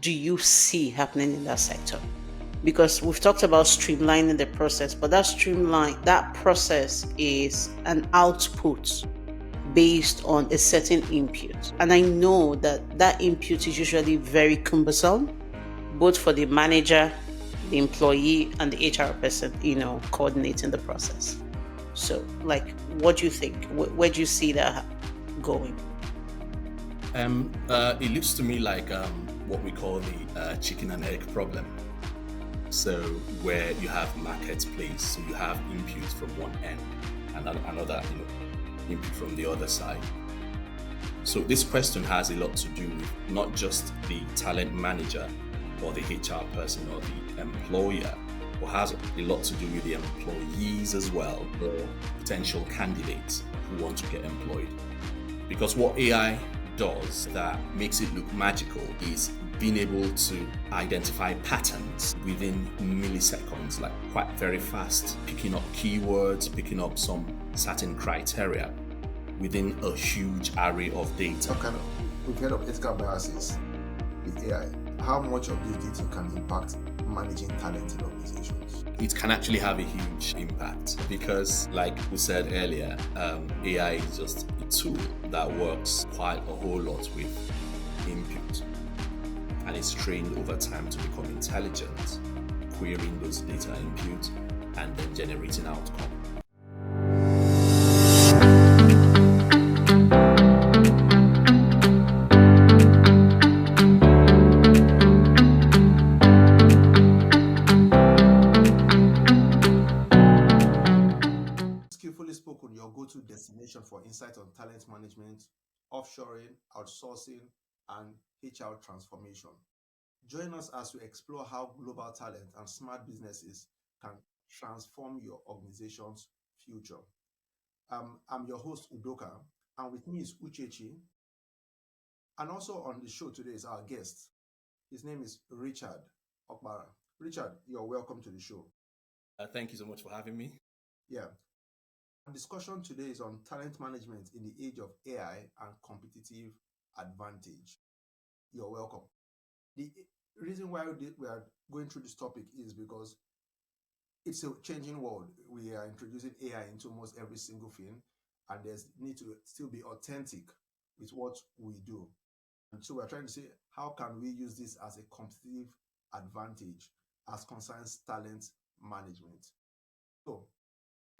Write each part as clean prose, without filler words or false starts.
do you see happening in that sector? Because we've talked about streamlining the process, but that process is an output based on a certain input. And I know that that input is usually very cumbersome, both for the manager, the employee, and the HR person, coordinating the process. So, like, what do you think? Where do you see that going? It looks to me like what we call the chicken and egg problem. So where you have marketplace, so you have input from one end and another, input from the other side. So this question has a lot to do with not just the talent manager or the HR person or the employer, but has a lot to do with the employees as well, or potential candidates who want to get employed. Because what AI does that makes it look magical is being able to identify patterns within milliseconds, like quite very fast, picking up keywords, picking up some certain criteria within a huge array of data. We've heard of ethical biases with AI. How much of this data can impact managing talent in organizations? It can actually have a huge impact because, like we said earlier, AI is just a tool that works quite a whole lot with input, and it's trained over time to become intelligent, querying those data input and then generating outcome. Skillfully spoken, your go-to destination for insight on talent management, offshoring, outsourcing, and HR transformation. Join us as we explore how global talent and smart businesses can transform your organization's future. I'm your host, Udoka, and with me is Uchechi. And also on the show today is our guest. His name is Richard Opara. Richard, you're welcome to the show. Thank you so much for having me. Yeah. Our discussion today is on talent management in the age of AI and competitive advantage. You're welcome. The reason why we are going through this topic is because it's a changing world. We are introducing AI into almost every single thing, and there's need to still be authentic with what we do. And so we're trying to say, how can we use this as a competitive advantage as concerns talent management? So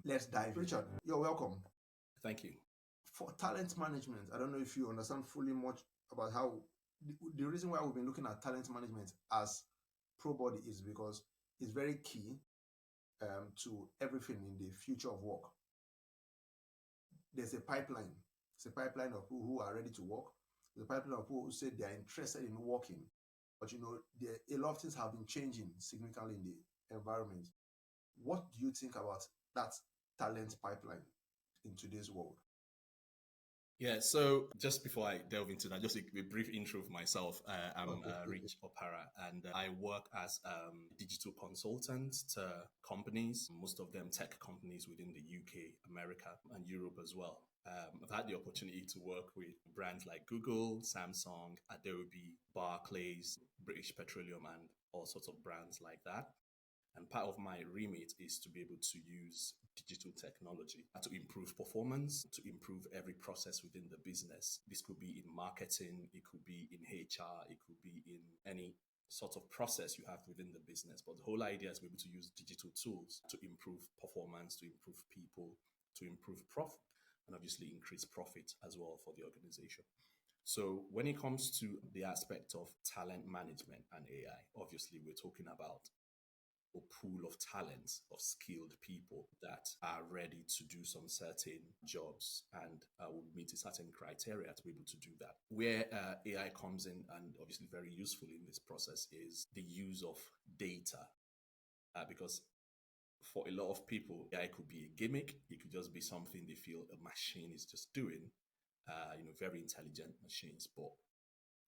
let's dive in. Richard, you're welcome. Thank you. For talent management, I don't know if you understand fully much about how the reason why we've been looking at talent management as ProBody is because it's very key to everything in the future of work. There's a pipeline. It's a pipeline of people who are ready to work. There's a pipeline of people who say they are interested in working. But a lot of things have been changing significantly in the environment. What do you think about that talent pipeline in today's world? Yeah, so just before I delve into that, just a brief intro of myself. I'm Rich Opara, and I work as a digital consultant to companies, most of them tech companies within the UK, America, and Europe as well. I've had the opportunity to work with brands like Google, Samsung, Adobe, Barclays, British Petroleum, and all sorts of brands like that. And part of my remit is to be able to use digital technology to improve performance, to improve every process within the business. This could be in marketing, it could be in HR, it could be in any sort of process you have within the business. But the whole idea is to be able to use digital tools to improve performance, to improve people, to improve profit, and obviously increase profit as well for the organization. So when it comes to the aspect of talent management and AI, obviously we're talking about a pool of talents, of skilled people that are ready to do some certain jobs and will meet a certain criteria to be able to do that. Where AI comes in and obviously very useful in this process is the use of data, because for a lot of people, AI could be a gimmick. It could just be something they feel a machine is just doing, very intelligent machines. But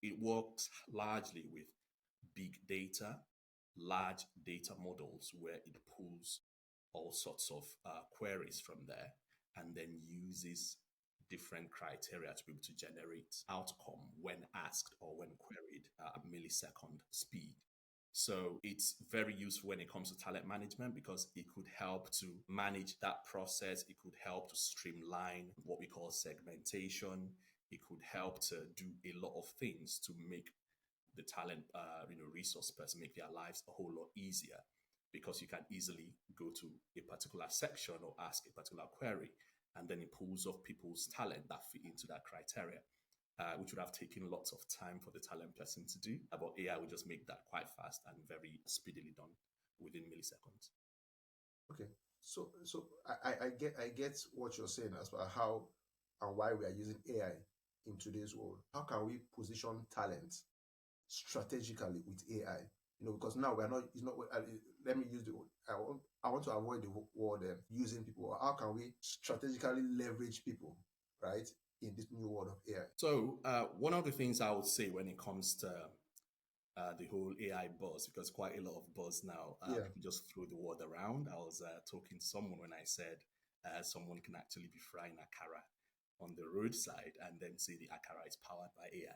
it works largely with big data, large data models, where it pulls all sorts of queries from there and then uses different criteria to be able to generate outcome when asked or when queried at millisecond speed. So it's very useful when it comes to talent management because it could help to manage that process. It could help to streamline what we call segmentation. It could help to do a lot of things to make the talent, resource person make their lives a whole lot easier because you can easily go to a particular section or ask a particular query, and then it pulls off people's talent that fit into that criteria. Which would have taken lots of time for the talent person to do. But AI will just make that quite fast and very speedily done within milliseconds. Okay, so I get what you're saying as far how and why we are using AI in today's world. How can we position talent strategically with AI? Because now we're not. It's not. Let me use the. I want to avoid the word using people. How can we strategically leverage people, right, in this new world of AI? So one of the things I would say when it comes to the whole AI buzz, because quite a lot of buzz now, people just throw the word around. I was talking to someone when I said someone can actually be frying akara on the roadside and then say the akara is powered by AI.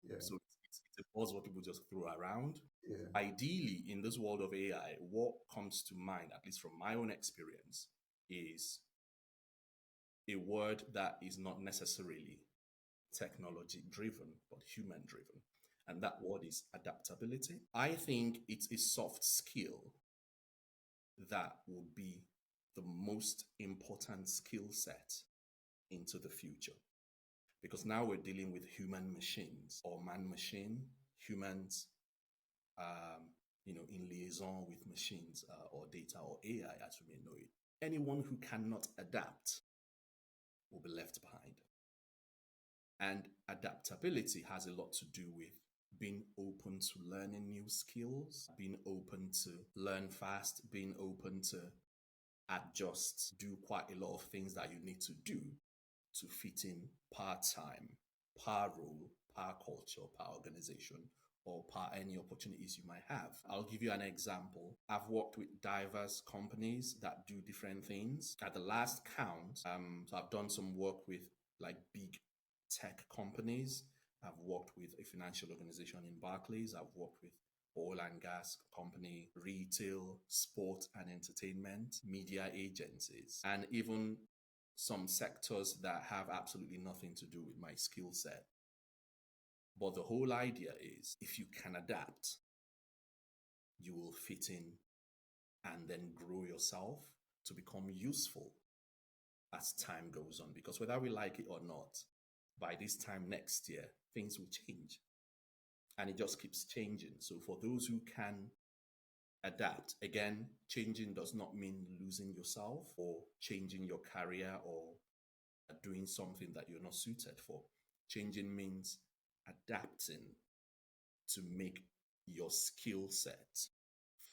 Yeah. So it's a buzzword people just throw around. Yeah. Ideally, in this world of AI, what comes to mind, at least from my own experience, is a word that is not necessarily technology driven, but human driven. And that word is adaptability. I think it's a soft skill that would be the most important skill set into the future. Because now we're dealing with human machines or man machine, humans, in liaison with machines or data or AI as we may know it. Anyone who cannot adapt will be left behind. And adaptability has a lot to do with being open to learning new skills, being open to learn fast, being open to adjust, do quite a lot of things that you need to do to fit in part-time, per role, per culture, per organization, or per any opportunities you might have. I'll give you an example. I've worked with diverse companies that do different things. At the last count, so I've done some work with like big tech companies. I've worked with a financial organization in Barclays. I've worked with oil and gas company, retail, sport and entertainment, media agencies, and even some sectors that have absolutely nothing to do with my skill set. But the whole idea is if you can adapt, you will fit in and then grow yourself to become useful as time goes on. Because whether we like it or not, by this time next year, things will change. And it just keeps changing. So for those who can adapt, again, changing does not mean losing yourself or changing your career or doing something that you're not suited for. Changing means adapting to make your skill set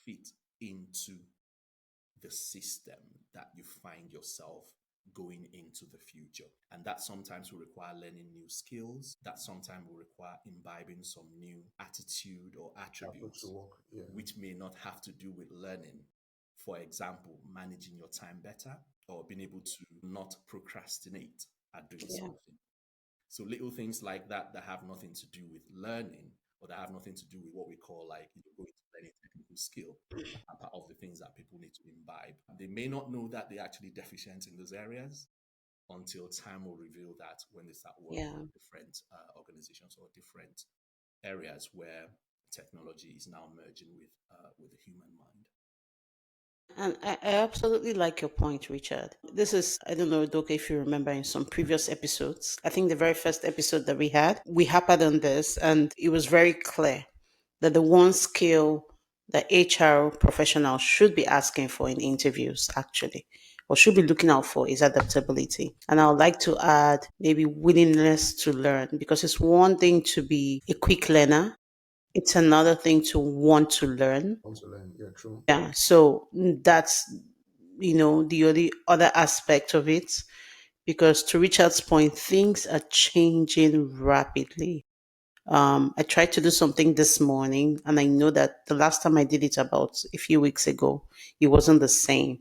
fit into the system that you find yourself going into the future. And that sometimes will require learning new skills. That sometimes will require imbibing some new attitude or attributes, which may not have to do with learning. For example, managing your time better or being able to not procrastinate at doing something. So little things like that have nothing to do with learning or that have nothing to do with what we call like going to learn a technical skill are part of the things that people need to imbibe. They may not know that they're actually deficient in those areas until time will reveal that when they start working with different organizations or different areas where technology is now merging with the human mind. And I absolutely like your point, Richard. This is, I don't know, Udoka, if you remember in some previous episodes, I think the very first episode that we had, we harped on this, and it was very clear that the one skill that HR professionals should be asking for in interviews, actually, or should be looking out for, is adaptability. And I would like to add maybe willingness to learn, because it's one thing to be a quick learner, it's another thing to want to learn. Yeah, true. Yeah, so that's the only other aspect of it, because to Richard's point, things are changing rapidly. I tried to do something this morning, and I know that the last time I did it about a few weeks ago, it wasn't the same.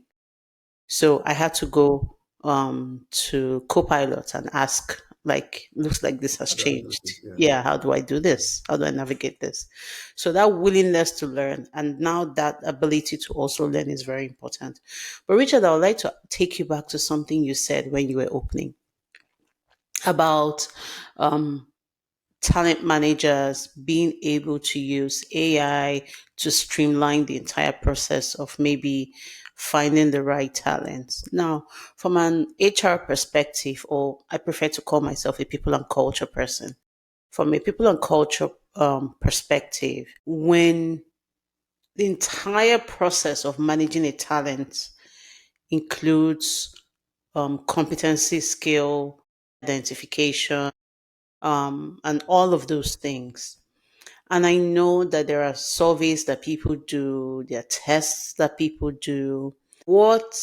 So I had to go to Copilot and ask, like, looks like this has How do I do changed. this? Yeah. Yeah, how do I do this? How do I navigate this? So that willingness to learn and now that ability to also learn is very important. But Richard, I would like to take you back to something you said when you were opening about um, talent managers being able to use AI to streamline the entire process of maybe finding the right talent. Now, from an HR perspective, or I prefer to call myself a people and culture person, from a people and culture perspective, when the entire process of managing a talent includes competency, skill, identification, and all of those things. And I know that there are surveys that people do, there are tests that people do. What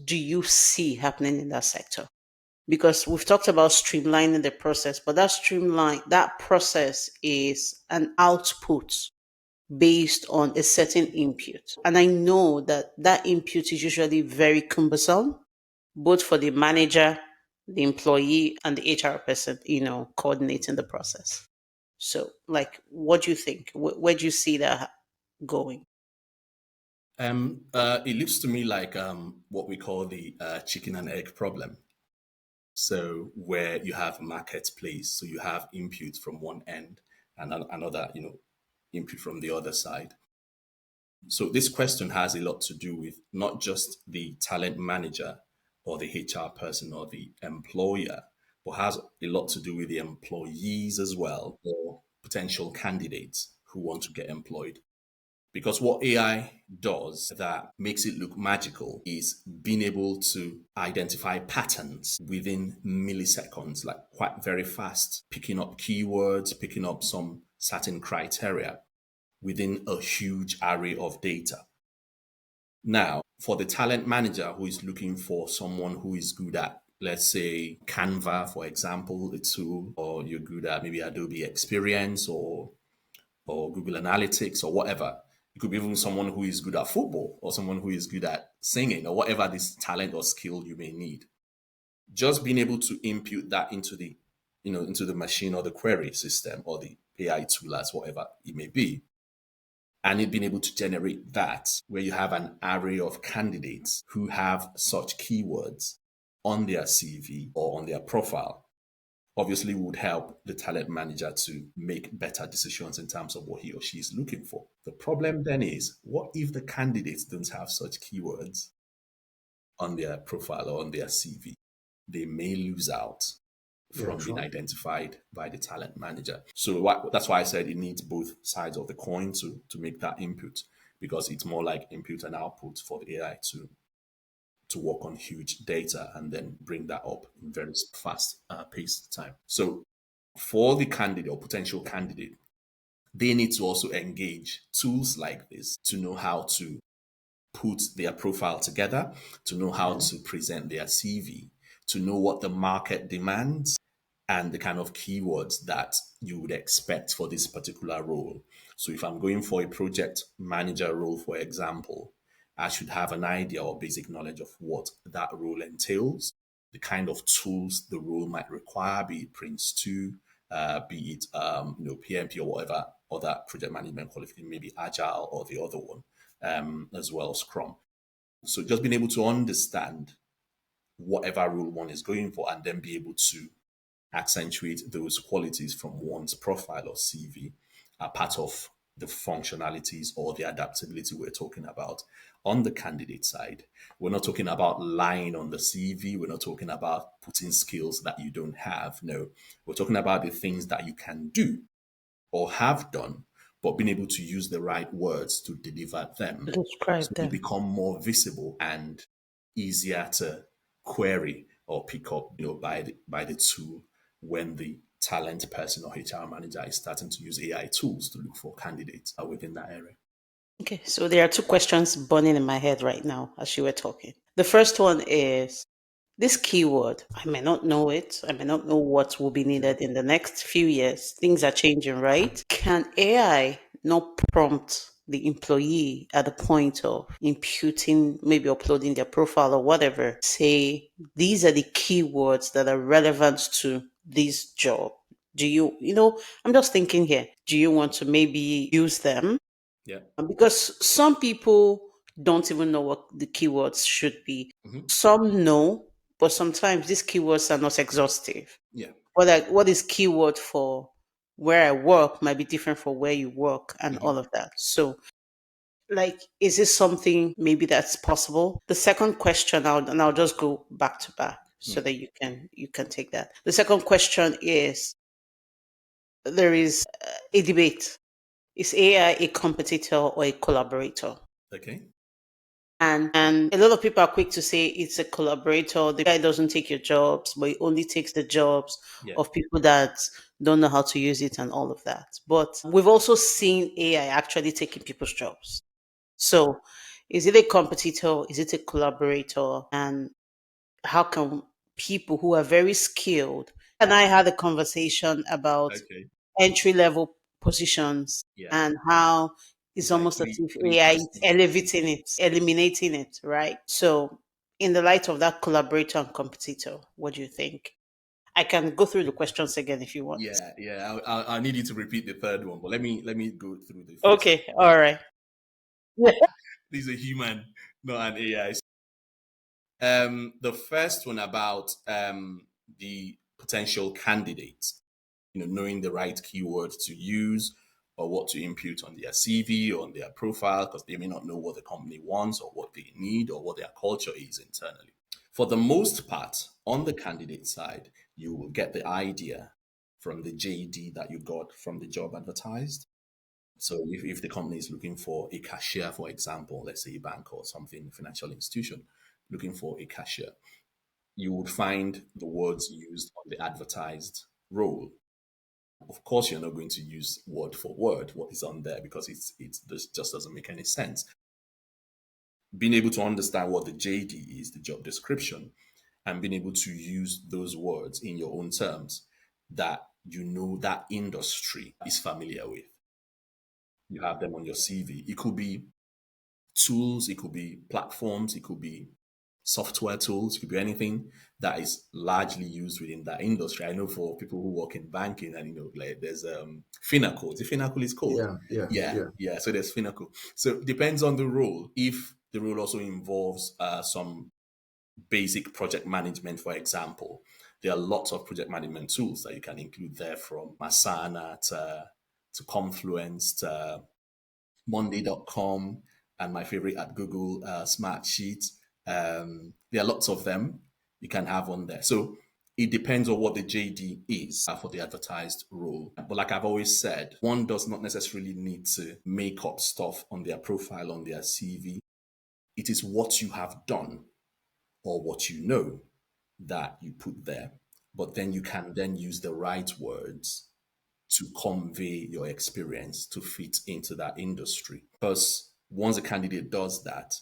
do you see happening in that sector? Because we've talked about streamlining the process, but that process is an output based on a certain input. And I know that that input is usually very cumbersome, both for the manager, the employee, and the HR person, coordinating the process. So, like, what do you think? Where do you see that going? It looks to me like what we call the chicken and egg problem. So where you have marketplace, so you have input from one end and another, input from the other side. So this question has a lot to do with not just the talent manager or the HR person or the employer, but has a lot to do with the employees as well or potential candidates who want to get employed. Because what AI does that makes it look magical is being able to identify patterns within milliseconds, like quite very fast, picking up keywords, picking up some certain criteria within a huge array of data. Now, for the talent manager who is looking for someone who is good at, let's say, Canva, for example, the tool, or you're good at maybe Adobe Experience or Google Analytics or whatever. It could be even someone who is good at football or someone who is good at singing or whatever this talent or skill you may need. Just being able to input that into the machine or the query system or the AI tool as whatever it may be, and it being able to generate that where you have an array of candidates who have such keywords on their CV or on their profile obviously would help the talent manager to make better decisions in terms of what he or she is looking for. The problem then is, what if the candidates don't have such keywords on their profile or on their CV? They may lose out Yeah, from being true. identified by the talent manager. So that's why I said it needs both sides of the coin to make that input, because it's more like input and output for the AI to work on huge data and then bring that up in very fast paced time. So for the candidate or potential candidate, they need to also engage tools like this to know how to put their profile together, to know how to present their CV, to know what the market demands and the kind of keywords that you would expect for this particular role. So if I'm going for a project manager role, for example, I should have an idea or basic knowledge of what that role entails, the kind of tools the role might require, be it Prince 2, be it PMP or whatever other project management qualification, maybe Agile or the other one, as well as Scrum. So just being able to understand whatever role one is going for and then be able to accentuate those qualities from one's profile or CV are part of the functionalities or the adaptability we're talking about. On the candidate side, we're not talking about lying on the CV. We're not talking about putting skills that you don't have. No, we're talking about the things that you can do or have done, but being able to use the right words to deliver them so Describe they them. become more visible and easier to query or pick up, by the tool when the talent person or HR manager is starting to use AI tools to look for candidates within that area. Okay, so there are two questions burning in my head right now as you were talking. The first one is this keyword. I may not know it. I may not know what will be Yeah. needed in the next few years. Things are changing, right? Can AI not prompt the employee at the point of imputing, maybe uploading their profile or whatever, say these are the keywords that are relevant to this job. Do you, I'm just thinking here, do you want to maybe use them? Yeah. Because some people don't even know what the keywords should be. Hmm. Some know, but sometimes these keywords are not exhaustive. Yeah. What is keyword for where I work might be different for where you work and Hmm. all of that. So, like, is this something maybe that's possible? The second question, I'll just go back to back so that you can take that. The second question is, there is a debate. Is AI a competitor or a collaborator? Okay. And a lot of people are quick to say it's a collaborator. The guy doesn't take your jobs, but he only takes the jobs Yeah. of people that don't know how to use it and all of that. But we've also seen AI actually taking people's jobs. So is it a competitor? Is it a collaborator? And how can people who are very skilled, and I had a conversation about Okay. entry level positions Yeah. and how it's It's like almost as if three AI is prestige elevating positions. it, eliminating it, right? So, in the light of that collaborator and competitor, what do you think? I can go through the questions again if you want. Yeah. Yeah. I need you to repeat the third one, but let me go through the first. Okay, all right. Yeah. This is a human, not an AI. The first one about the potential candidates, knowing the right keyword to use or what to input on their CV or on their profile, because they may not know what the company wants or what they need or what their culture is internally. For the most part, on the candidate side, you will get the idea from the JD that you got from the job advertised. So if the company is looking for a cashier, for example, let's say a bank or something, financial institution, looking for a cashier, you would find the words used on the advertised role. Of course, you're not going to use word for word what is on there because this just doesn't make any sense. Being able to understand what the JD is, the job description, and being able to use those words in your own terms that that industry is familiar with. You have them on your CV. It could be tools, it could be platforms, it could be software tools, it could be anything that is largely used within that industry. I know for people who work in banking, and like there's Finacle. The Finacle is called. Yeah, yeah, Yeah, yeah. yeah. So there's Finacle. So it depends on the role. If the role also involves some basic project management, for example, there are lots of project management tools that you can include there, from Masana to Confluence to Monday.com, and my favorite at Google, Smartsheet. There are lots of them you can have on there. So it depends on what the JD is for the advertised role. But like I've always said, one does not necessarily need to make up stuff on their profile, on their CV. It is what you have done or what you know that you put there. But then you can then use the right words to convey your experience to fit into that industry. Because once a candidate does that,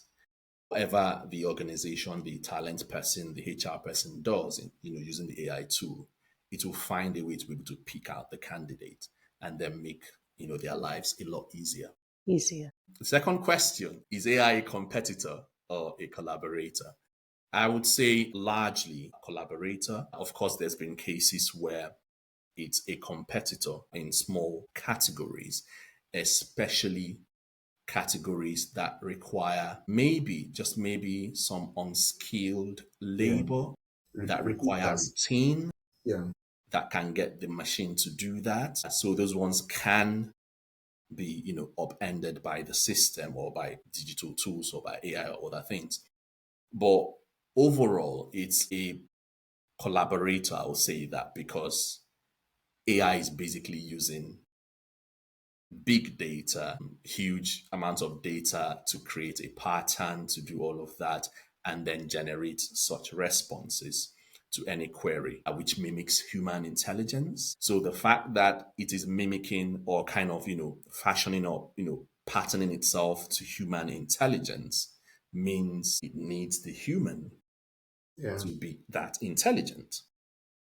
whatever the organization, the talent person, the HR person does, using the AI tool, it will find a way to be able to pick out the candidate and then make their lives a lot easier. Easier. The second question is AI a competitor or a collaborator? I would say largely a collaborator. Of course, there's been cases where it's a competitor in small categories, especially categories that require maybe, just maybe, some unskilled Yeah. labor that Repeat require task. routine Yeah. that can get the machine to do that. So those ones can be, upended by the system or by digital tools or by AI or other things. But overall, it's a collaborator, I would say that, because AI is basically using big data, huge amounts of data to create a pattern, to do all of that, and then generate such responses to any query, which mimics human intelligence. So the fact that it is mimicking or kind of, fashioning or, patterning itself to human intelligence means it needs the human Yeah. to be that intelligent.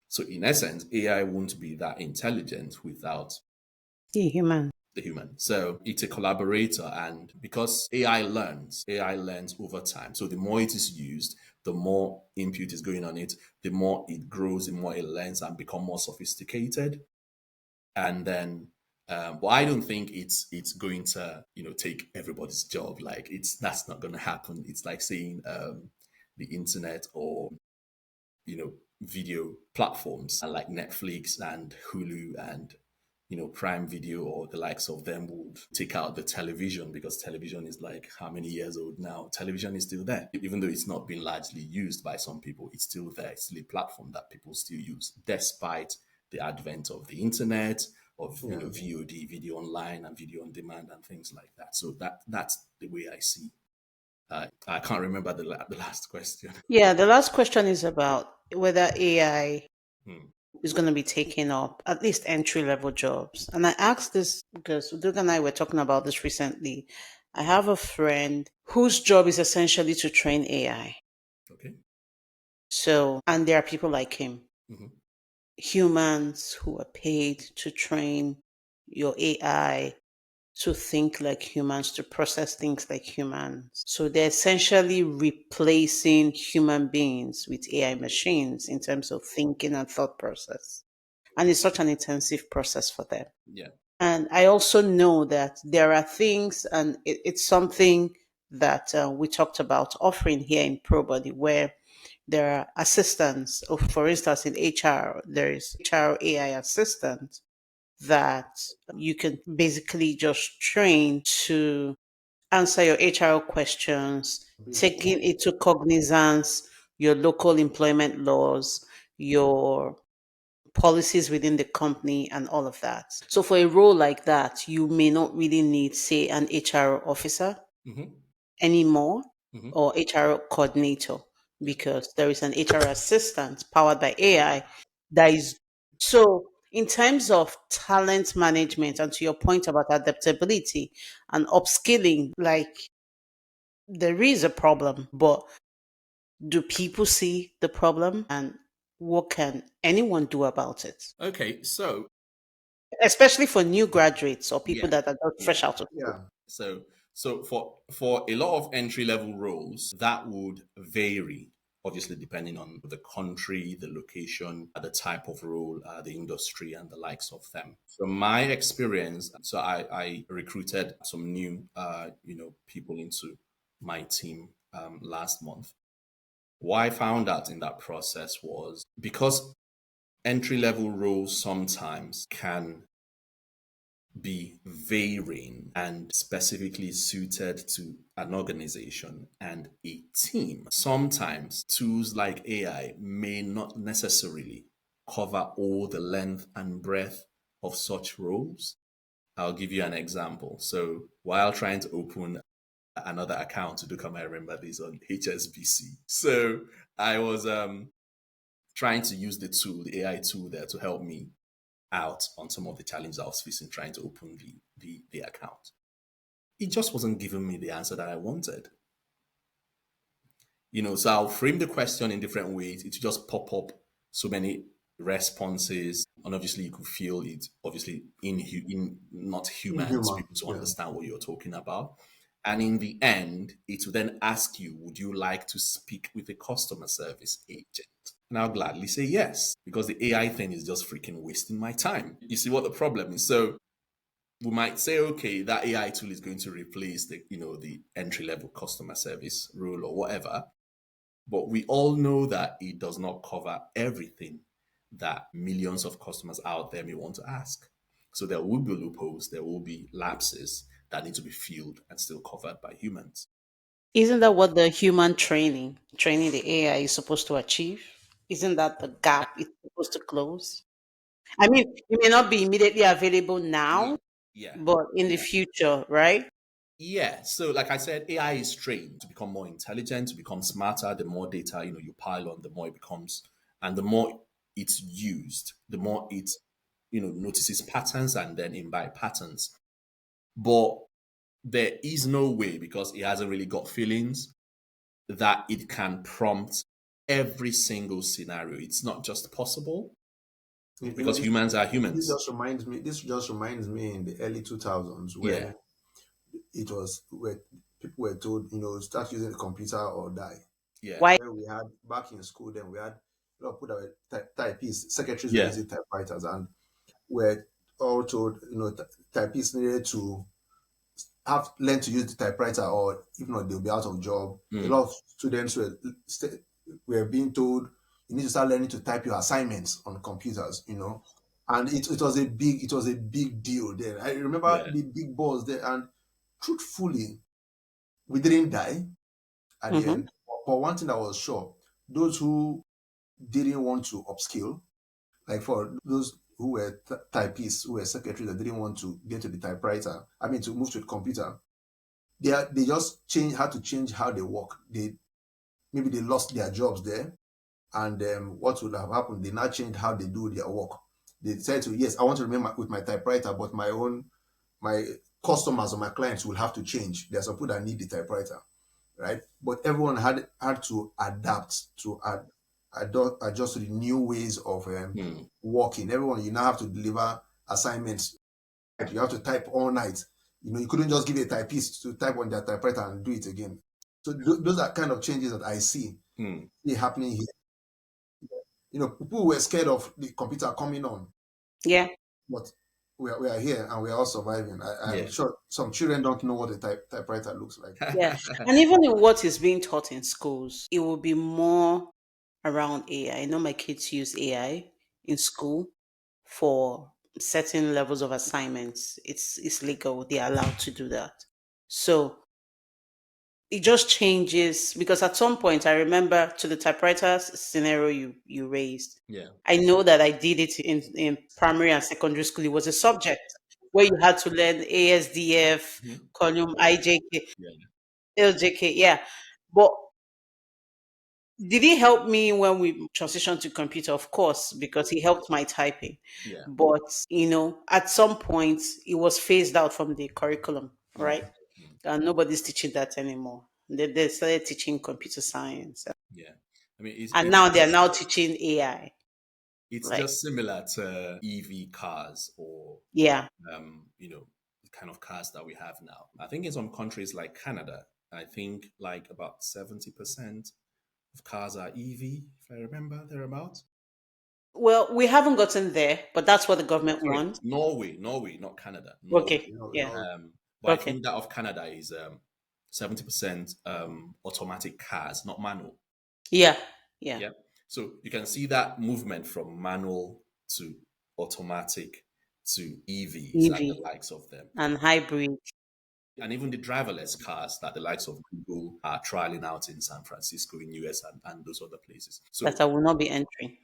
So in essence, AI won't be that intelligent without Yeah, human. the human. So it's a collaborator, and because AI learns over time. So the more it is used, the more input is going on it, the more it grows, the more it learns and become more sophisticated. And then but I don't think it's going to take everybody's job. Like that's not going to happen. It's like saying the internet or video platforms like Netflix and Hulu and Prime Video or the likes of them would take out the television, because television is like how many years old now? Television is still there. Even though it's not been largely used by some people, it's still there. It's still a platform that people still use, despite the advent of the internet, of VOD, video online and video on demand and things like that. So that's the way I see. I can't remember the last question. Yeah, the last question is about whether AI Hmm. is going to be taking up at least entry level jobs. And I asked this because Udoka and I were talking about this recently. I have a friend whose job is essentially to train AI. Okay. So, and there are people like him, Hmm. humans who are paid to train your AI to think like humans, to process things like humans. So they're essentially replacing human beings with AI machines in terms of thinking and thought process. And it's such an intensive process for them. Yeah. And I also know that there are things, and it's something that we talked about offering here in ProBody, where there are assistants. For instance, in HR, there is HR AI assistant that you can basically just train to answer your HR questions, taking into cognizance your local employment laws, your policies within the company, and all of that. So, for a role like that, you may not really need, say, an HR officer Hmm. anymore Hmm. or HR coordinator, Yeah. because there is an HR assistant powered by AI that is. So, in terms of talent management, and to your point about adaptability and upskilling, like there is a problem, but do people see the problem, and what can anyone do about it? Okay. So Especially for new graduates or people yeah, that are just yeah. fresh out of school. Yeah. So for a lot of entry level roles, that would vary, obviously depending on the country, the location, the type of role, the industry, and the likes of them. From my experience, so I recruited some new people into my team last month. What I found out in that process was, because entry level roles sometimes can be varying and specifically suited to an organization and a team. Sometimes tools like AI may not necessarily cover all the length and breadth of such roles. I'll give you an example. So while trying to open another account to do, come, I remember this on HSBC. So I was trying to use the AI tool there to help me out on some of the challenges I was facing trying to open the account. It just wasn't giving me the answer that I wanted. So I'll frame the question in different ways. It just pop up so many responses, and obviously you could feel it. Obviously, in not human to be Inhuman. able to Yeah. understand what you're talking about. And in the end, it will then ask you, would you like to speak with a customer service agent? And I'll gladly say yes, because the AI thing is just freaking wasting my time. You see what the problem is? So we might say, okay, that AI tool is going to replace the entry level customer service role or whatever. But we all know that it does not cover everything that millions of customers out there may want to ask. So there will be loopholes, there will be lapses that need to be filled and still covered by humans. Isn't that what the human training the AI is supposed to achieve? Isn't that the gap it's supposed to close? I mean, it may not be immediately available Yeah, now, yeah, but in the yeah. future, right? Yeah. So like I said, AI is trained to become more intelligent, to become smarter. The more data, you pile on, the more it becomes, and the more it's used, the more it, notices patterns and then imbibe patterns. But there is no way, because it hasn't really got feelings, that it can prompt every single scenario. It's not just possible. because humans are this humans. just reminds me. This just reminds me in the early 2000s Yeah, when it was where people were told, start using the computer or die. yeah, Why? Where we had back in school, then we had a lot of people that were typists, secretaries were yeah, using typewriters, and were all told, typists needed to have learned to use the typewriter, or if not, they'll be out of job. A mm, lot of students were being told you need to start learning to type your assignments on computers, and it was a big deal then. I remember yeah, the big boss there, and truthfully, we didn't die at the Mm-hmm. end. But one thing that was sure, those who didn't want to upskill, like for those who were typists, who were secretaries that didn't want to get to the typewriter, I mean to move to the computer, they just had to change how they work. Maybe they lost their jobs there, and what would have happened? They now changed how they do their work. They said to, yes, I want to remain with my typewriter, but my customers or my clients will have to change. There are some people that need the typewriter, right? But everyone had to adapt to adjust to the new ways of mm, working. Everyone, you now have to deliver assignments. You have to type all night. You couldn't just give a typist to type on their typewriter and do it again. So those are kind of changes that I see mm, happening here. People were scared of the computer coming on, Yeah. but we are here and we are all surviving. I'm yeah, sure some children don't know what a typewriter looks like. Yeah. And even in what is being taught in schools, it will be more around AI. I know my kids use AI in school for certain levels of assignments. It's legal. They're allowed to do that. So it just changes because at some point I remember to the typewriter scenario you raised. yeah, I know that I did it in primary and secondary school. It was a subject where you had to learn ASDF, mhm, column IJK, yeah, LJK, yeah. But did he help me when we transitioned to computer? Of course, because he helped my typing. yeah, But at some point it was phased out from the curriculum, mm, right? mm, And nobody's teaching that anymore. They started teaching computer science. yeah. I mean, it's And it's now they're it's now teaching AI. it's Like, just similar to EV cars or yeah. the kind of cars that we have now. I think in some countries like Canada, I think like about 70% of cars are EV, if I remember thereabouts. Well, we haven't gotten there, but that's what the government Sorry, wants. Norway, not Canada, Norway. Okay. Yeah. But I Okay. think that of Canada is 70% automatic cars, not manual. Yeah. Yeah. Yeah. So you can see that movement from manual to automatic to EVs and the EV likes of them. and hybrid And even the driverless cars that the likes of Google are trialing out in San Francisco, in US, and those other places. that So I will not be entering.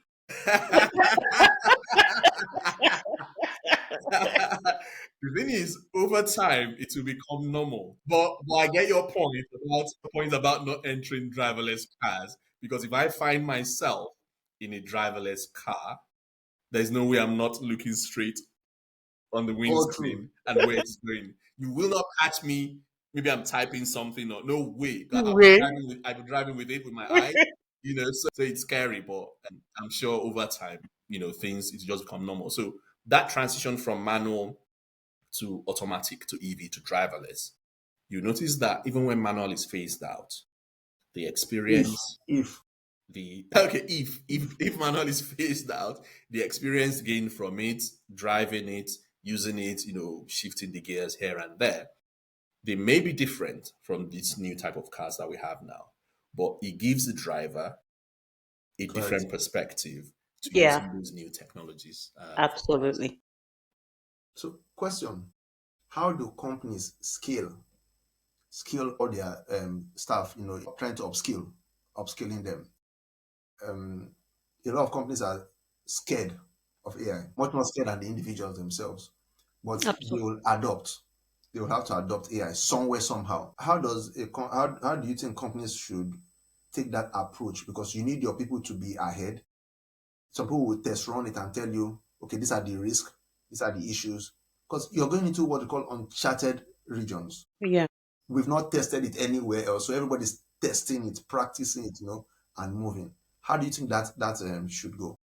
the thing is, over time, it will become normal. But I get your point about not entering driverless cars because if I find myself in a driverless car, there's no way I'm not looking straight on the All true. windscreen and where it's going. You will not catch me. Maybe I'm typing something or no way. Way. I'll be driving with it with my eyes. So it's scary, but I'm sure over time, things it just become normal. So that transition from manual to automatic to EV to driverless, you notice that even when manual is phased out, the If experience, if the okay, if manual is phased out, the experience gained from it, driving it, using it, shifting the gears here and there, they may be different from this new type of cars that we have now, but it gives the driver a correct. different perspective to Yeah. using those new technologies for cars. Absolutely. So question: how do companies scale all their staff? Trying to upskilling them. Um, a lot of companies are scared of AI, much more scared than the individuals themselves. But they Absolutely. will adopt. They will have to adopt AI somewhere, somehow. How do you think companies should take that approach? Because you need your people to be ahead. Some people will test run it and tell you, okay, these are the risks, these are the issues. Because you're going into what we call uncharted regions. Yeah. We've not tested it anywhere else, so everybody's testing it, practicing it, and moving. How do you think that should go?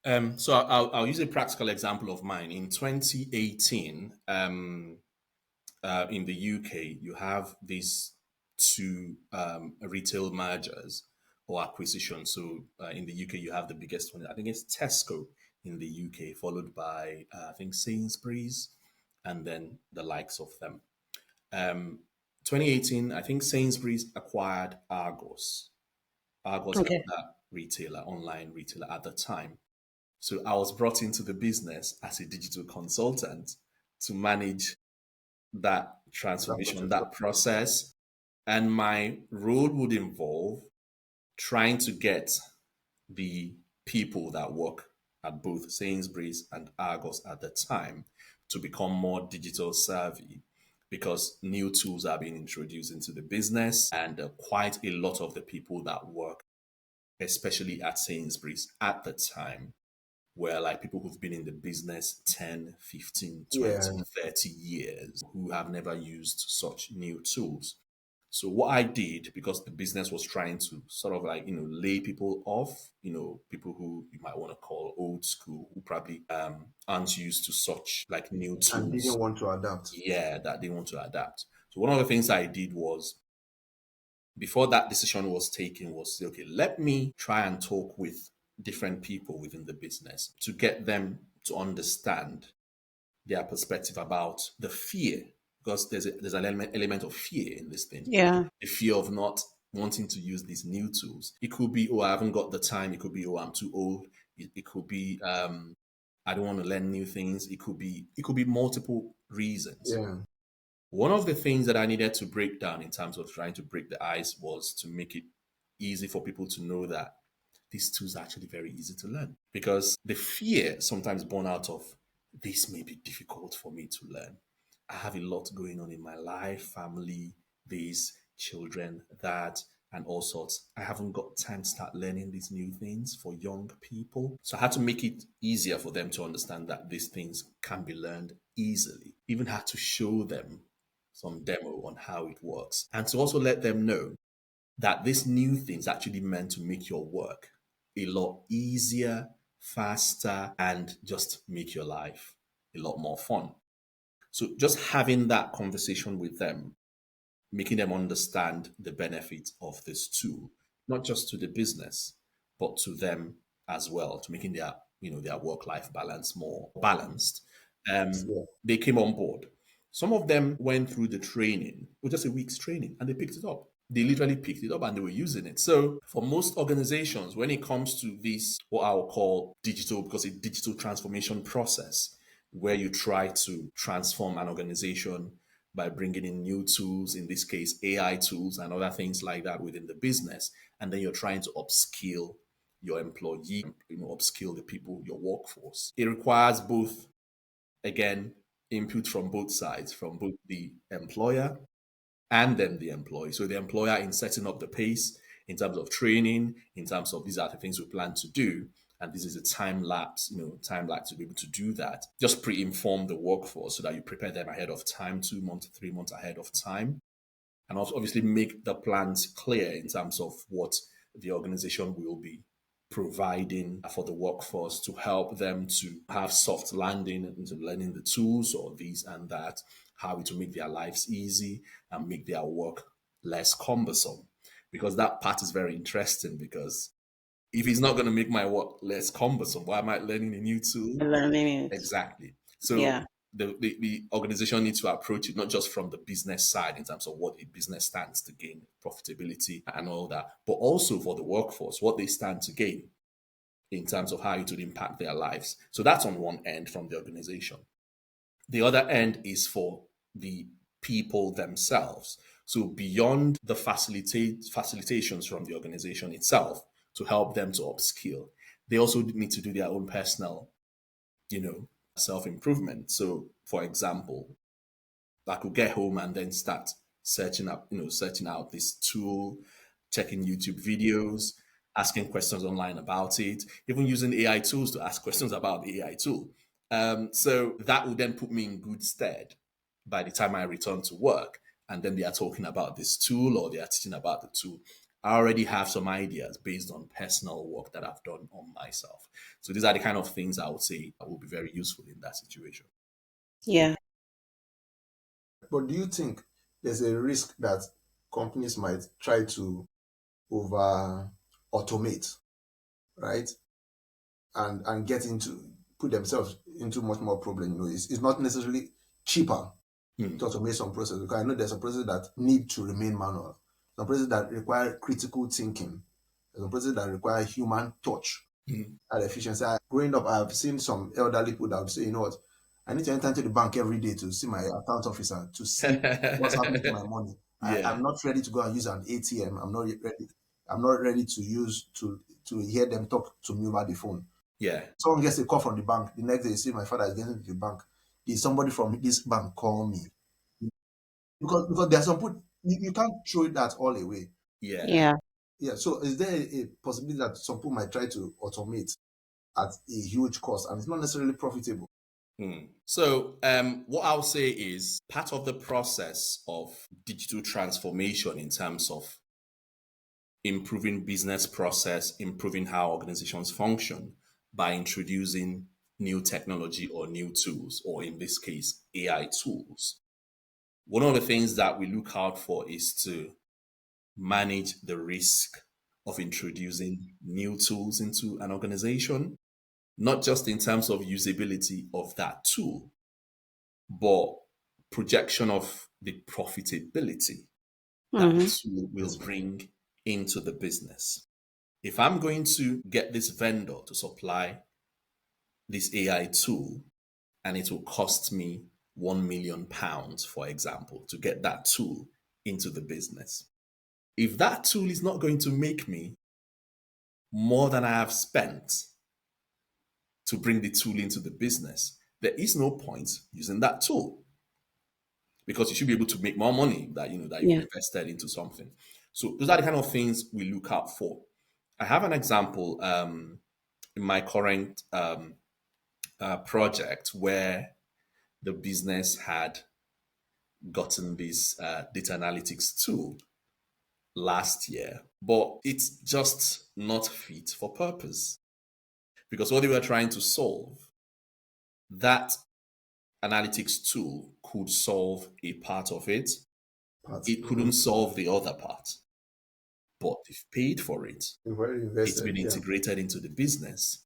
So I'll use a practical example of mine. In 2018, in the UK, you have these two retail mergers or acquisitions. So in the UK, you have the biggest one. I think it's Tesco in the UK, followed by I think Sainsbury's, and then the likes of them. Um, 2018, I think Sainsbury's acquired Argos. Argos had Okay. that retailer, online retailer at the time. So I was brought into the business as a digital consultant to manage that That transformation, process. that process. And my role would involve trying to get the people that work at both Sainsbury's and Argos at the time to become more digital savvy because new tools are being introduced into the business and quite a lot of the people that work, especially at Sainsbury's at the time, were like people who've been in the business 10, 15, Yeah, 20, 30 years who have never used such new tools. So what I did, because the business was trying to sort of like, lay people off, people who you might want to call old school, who probably aren't used to such like new and tools. didn't want to adapt. Yeah, that they want to adapt. So one of the things I did was before that decision was taken was say, okay, let me try and talk with different people within the business to get them to understand their perspective about the fear, because there's an element of fear in this thing. Yeah. The fear of not wanting to use these new tools. It could be, oh, I haven't got the time. It could be, oh, I'm too old. It could be, I don't want to learn new things. It could be multiple reasons. Yeah, One of the things that I needed to break down in terms of trying to break the ice was to make it easy for people to know that these tools are actually very easy to learn because the fear sometimes born out of this may be difficult for me to learn. I have a lot going on in my life, family, these children, that, and all sorts. I haven't got time to start learning these new things for young people. So I had to make it easier for them to understand that these things can be learned easily. Even had to show them some demo on how it works and to also let them know that this new thing is actually meant to make your work a lot easier, faster, and just make your life a lot more fun. So just having that conversation with them, making them understand the benefits of this tool, not just to the business, but to them as well, to making their work-life balance more balanced. yeah, They came on board. Some of them went through the training, with just a week's training, and they picked it up. They literally picked it up and they were using it. So for most organizations, when it comes to this, what I will call digital, because it's a digital transformation process, where you try to transform an organization by bringing in new tools, in this case, AI tools and other things like that within the business. And then you're trying to upskill your employee, upskill the people, your workforce. It requires both, again, input from both sides, from both the employer and then the employee. So the employer in setting up the pace in terms of training, in terms of these are the things we plan to do. And this is a time lapse to be able to do that. Just pre-inform the workforce so that you prepare them ahead of time, 2 months, 3 months ahead of time. And also obviously make the plans clear in terms of what the organization will be providing for the workforce to help them to have soft landing into learning the tools or these and that, how to make their lives easy and make their work less cumbersome. Because that part is very interesting because if it's not going to make my work less cumbersome, why am I learning a new tool? Learning it. Exactly. So Yeah. the organization needs to approach it not just from the business side in terms of what a business stands to gain, profitability and all that, but also for the workforce, what they stand to gain in terms of how it would impact their lives. So that's on one end from the organization. The other end is for the people themselves. So beyond the facilitations from the organization itself to help them to upskill, they also need to do their own personal, you know, self-improvement. So for example, I could get home and then start searching out this tool, checking YouTube videos, asking questions online about it, even using AI tools to ask questions about the AI tool. So that would then put me in good stead by the time I return to work. And then they are talking about this tool or they are teaching about the tool. I already have some ideas based on personal work that I've done on myself. So these are the kind of things I would say will be very useful in that situation. Yeah. But do you think there's a risk that companies might try to over automate, right? And get into put themselves into much more problem. It's not necessarily cheaper Hmm. to automate some process, because I know there's some processes that need to remain manual, some processes that require critical thinking, there's some processes that require human touch Hmm. and efficiency. Growing up, I've seen some elderly people that would say, you know what, I need to enter into the bank every day to see my account officer to see what's happening to my money. Yeah, I'm not ready to go and use an ATM. I'm not ready to use to hear them talk to me over the phone. yeah, Someone gets a call from the bank. The next day, you see my father is getting to the bank. Did somebody from this bank call me? Because there are some people you can't throw that all away. yeah. Yeah. Yeah. So is there a possibility that some people might try to automate at a huge cost and it's not necessarily profitable? Hmm. So, what I'll say is part of the process of digital transformation in terms of improving business process, improving how organizations function by introducing new technology or new tools, or in this case, AI tools. One of the things that we look out for is to manage the risk of introducing new tools into an organization, not just in terms of usability of that tool, but projection of the profitability that the Hmm. tool will Yes. bring into the business. If I'm going to get this vendor to supply this AI tool and it will cost me £1 million, for example, to get that tool into the business. If that tool is not going to make me more than I have spent to bring the tool into the business, there is no point using that tool because you should be able to make more money that that you've Yeah. invested into something. So those are the kind of things we look out for. I have an example in my current project where the business had gotten this data analytics tool last year, but it's just not fit for purpose because what they were trying to solve, that analytics tool could solve a part of it. Parts. It couldn't solve the other part, but they've paid for it. Very It's invested. been Yeah. integrated into the business.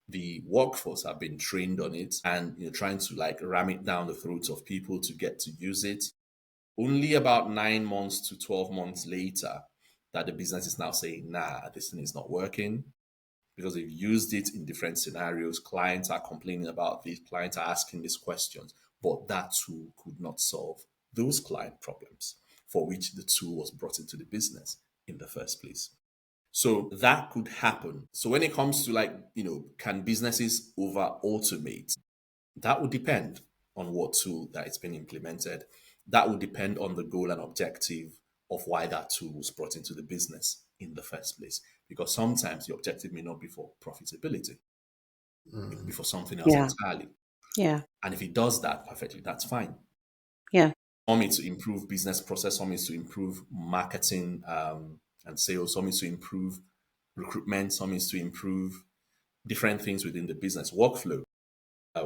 The workforce have been trained on it and trying to like ram it down the throats of people to get to use it. Only about 9 months to 12 months later that the business is now saying, nah, this thing is not working because they've used it in different scenarios. Clients are complaining about this, clients are asking these questions, but that tool could not solve those client problems for which the tool was brought into the business in the first place. So that could happen. So when it comes to like, can businesses over automate? That would depend on what tool that it's been implemented. That would depend on the goal and objective of why that tool was brought into the business in the first place. Because sometimes the objective may not be for profitability, it could be Mm. for something else Yeah. entirely. Yeah. And if it does that perfectly, that's fine. Yeah. Some is to improve business process, some is to improve marketing and sales, some is to improve recruitment, some is to improve different things within the business workflow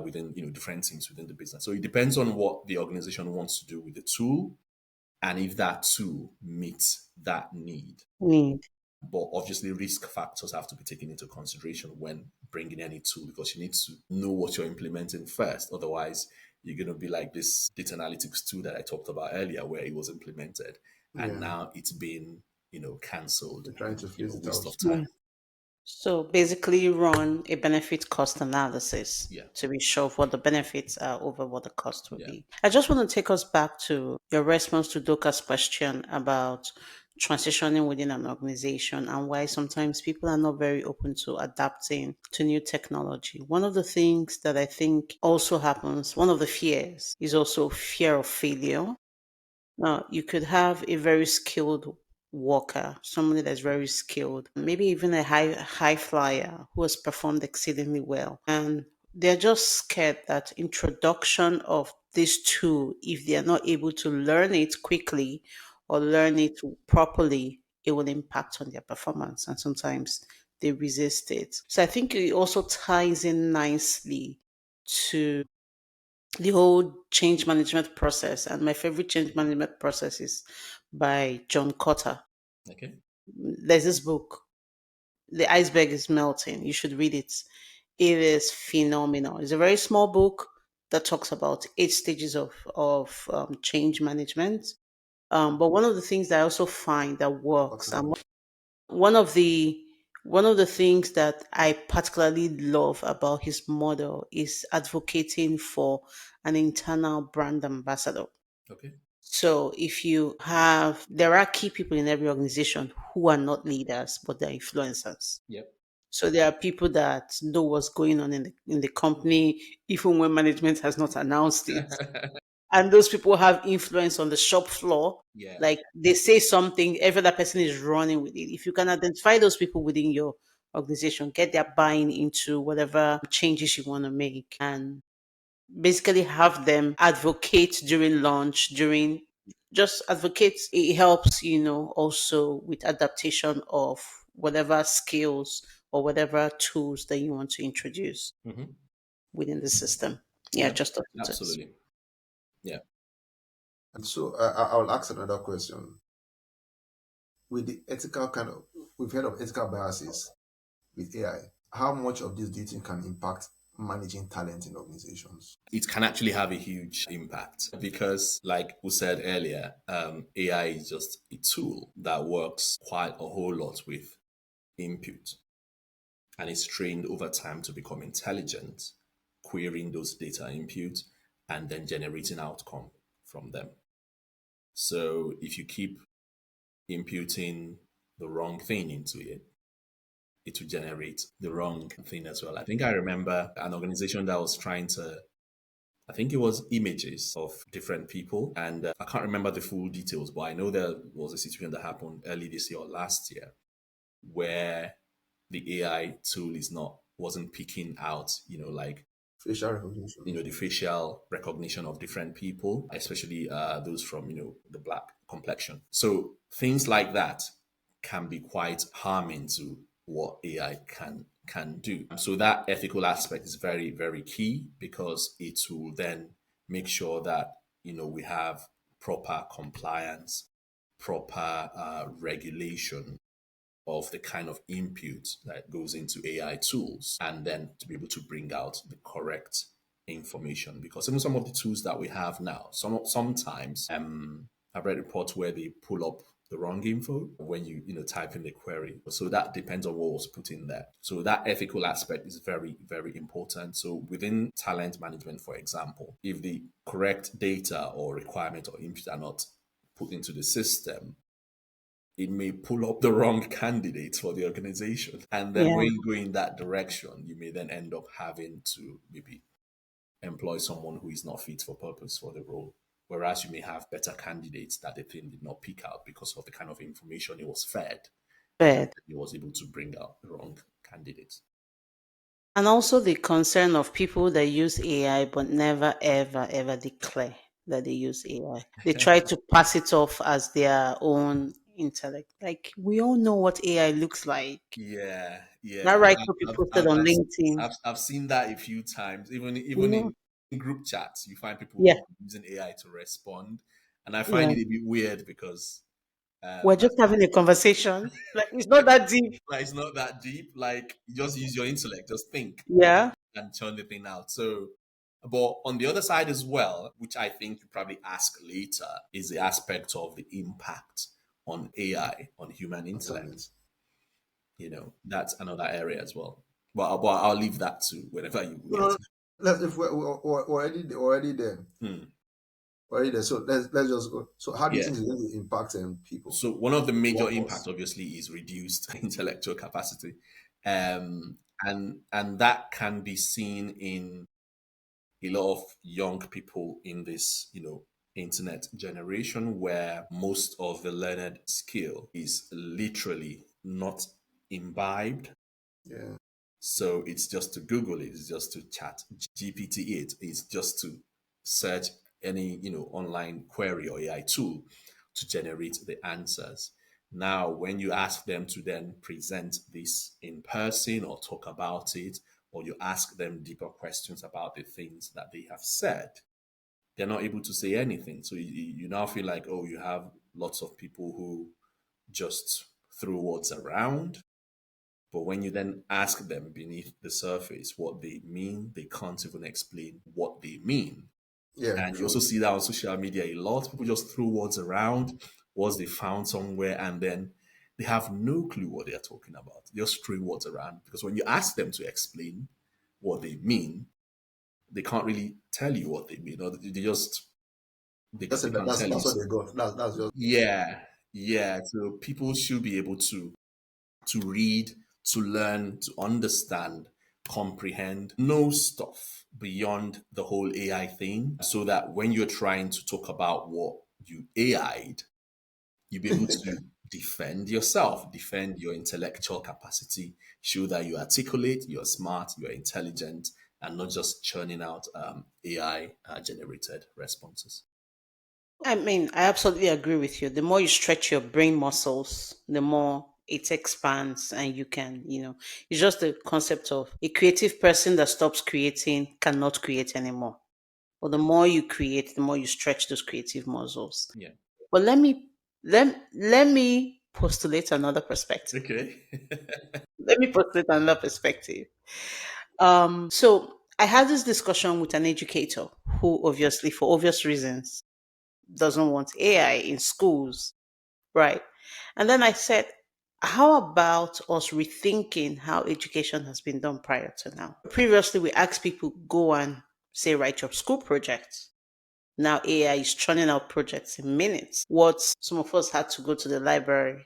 within different things within the business. So it depends on what the organization wants to do with the tool and if that tool meets that need. Need. But obviously, risk factors have to be taken into consideration when bringing any tool because you need to know what you're implementing first. Otherwise, you're going to be like this data analytics tool that I talked about earlier, where it was implemented and Yeah. now it's been cancelled They're trying and to phase it waste out. of Yeah. time. So basically, run a benefit cost analysis Yeah, to be sure of what the benefits are over what the cost will yeah, be. I just want to take us back to your response to Doka's question about transitioning within an organization and why sometimes people are not very open to adapting to new technology. One of the things that I think also happens, one of the fears is also fear of failure. Now, you could have a very skilled worker, somebody that's very skilled, maybe even a high flyer who has performed exceedingly well. And they're just scared that introduction of this tool, if they're not able to learn it quickly or learn it properly, it will impact on their performance. And sometimes they resist it. So I think it also ties in nicely to the whole change management process. And my favorite change management process is by John Cotter. Okay. There's this book, The Iceberg is Melting. You should read it. It is phenomenal. It's a very small book that talks about 8 stages of change management. But one of the things that I also find that works, Talking and about one of the one of the things that I particularly love about his model is advocating for an internal brand ambassador. Okay. So if you have, there are key people in every organization who are not leaders, but they're influencers. Yep. So there are people that know what's going on in the company, even when management has not announced it. And those people have influence on the shop floor. Yeah. Like they say something, every other person is running with it. If you can identify those people within your organization, get their buying into whatever changes you want to make, and basically have them advocate during lunch, during just advocate. It helps, also with adaptation of whatever skills or whatever tools that you want to introduce Hmm. within the system. Yeah, Yeah. just thought it. Absolutely. Yeah. and so I'll ask another question. With the ethical kind of, we've heard of ethical biases with AI. How much of this do you think can impact managing talent in organizations? It can actually have a huge impact because, like we said earlier, AI is just a tool that works quite a whole lot with input and is trained over time to become intelligent, querying those data input and then generating outcome from them. So if you keep imputing the wrong thing into it, it will generate the wrong thing as well. I think I remember an organization that was trying to, I think it was images of different people. And I can't remember the full details, but I know there was a situation that happened early this year or last year where the AI tool wasn't picking out, like Facial recognition. the facial recognition of different people, especially those from the black complexion. So things like that can be quite harming to what AI can do. So that ethical aspect is very very key because it will then make sure that we have proper compliance, proper regulation of the kind of input that goes into AI tools and then to be able to bring out the correct information. Because even some of the tools that we have now, sometimes I've read reports where they pull up the wrong info when you type in the query. So that depends on what was put in there. So that ethical aspect is very, very important. So within talent management, for example, if the correct data or requirement or input are not put into the system, it may pull up the wrong candidates for the organization. And then Yeah, when you go in that direction, you may then end up having to maybe employ someone who is not fit for purpose for the role. Whereas you may have better candidates that the thing did not pick out because of the kind of information it was fed. And but it was able to bring out the wrong candidates. and also the concern of people that use AI but never ever ever declare that they use AI. They try to pass it off as their own intellect. Like we all know what AI looks like. Yeah, yeah. That right to be posted on LinkedIn. I've seen that a few times. You Even know? in group chats, you find people Yeah, using AI to respond, and I find yeah. it a bit weird because We're as just having a conversation. Like it's not that deep. like it's not that deep. Like you just use your intellect, just think Yeah. and churn the thing out. So, but on the other side as well, which I think you probably ask later, is the aspect of the impact on AI on human On talent. intellect. That's another area as well. But I'll leave that to whenever you No, get. no, let's if we're already there. So let's just go. So how do you Yeah. think it's going to impact people? So one of the major impacts Workforce. obviously is reduced intellectual capacity. And that can be seen in a lot of young people in this, internet generation where most of the learned skill is literally not imbibed. Yeah. So it's just to Google it, it's just to chat GPT it, it's just to search any, online query or AI tool to generate the answers. Now, when you ask them to then present this in person or talk about it, or you ask them deeper questions about the things that they have said, they're not able to say anything. So you now feel like, oh, you have lots of people who just throw words around. But when you then ask them beneath the surface what they mean, they can't even explain what they mean. Yeah, And you true. also see that on social media a lot. People just throw words around, words they found somewhere, and then they have no clue what they're talking about. They just throw words around because when you ask them to explain what they mean, they can't really tell you what they mean, or they just Just say they that can't tell you. that's what they got. That's just Yeah, yeah. So people should be able to read, to learn, to understand, comprehend, know stuff beyond the whole AI thing, so that when you're trying to talk about what you AI'd, you'll be able to defend yourself, defend your intellectual capacity, show that you articulate, you're smart, you're intelligent, and not just churning out AI generated responses. I mean, I absolutely agree with you. The more you stretch your brain muscles, the more it expands, and you can, it's just the concept of a creative person that stops creating cannot create anymore. But the more you create, the more you stretch those creative muscles. Yeah. But let me postulate another perspective. Okay. Let me postulate another perspective. So I had this discussion with an educator who, obviously, for obvious reasons, doesn't want AI in schools, right? And then I said, how about us rethinking how education has been done prior to now? Previously, we asked people go and say write your school projects. Now AI is churning out projects in minutes. What some of us had to go to the library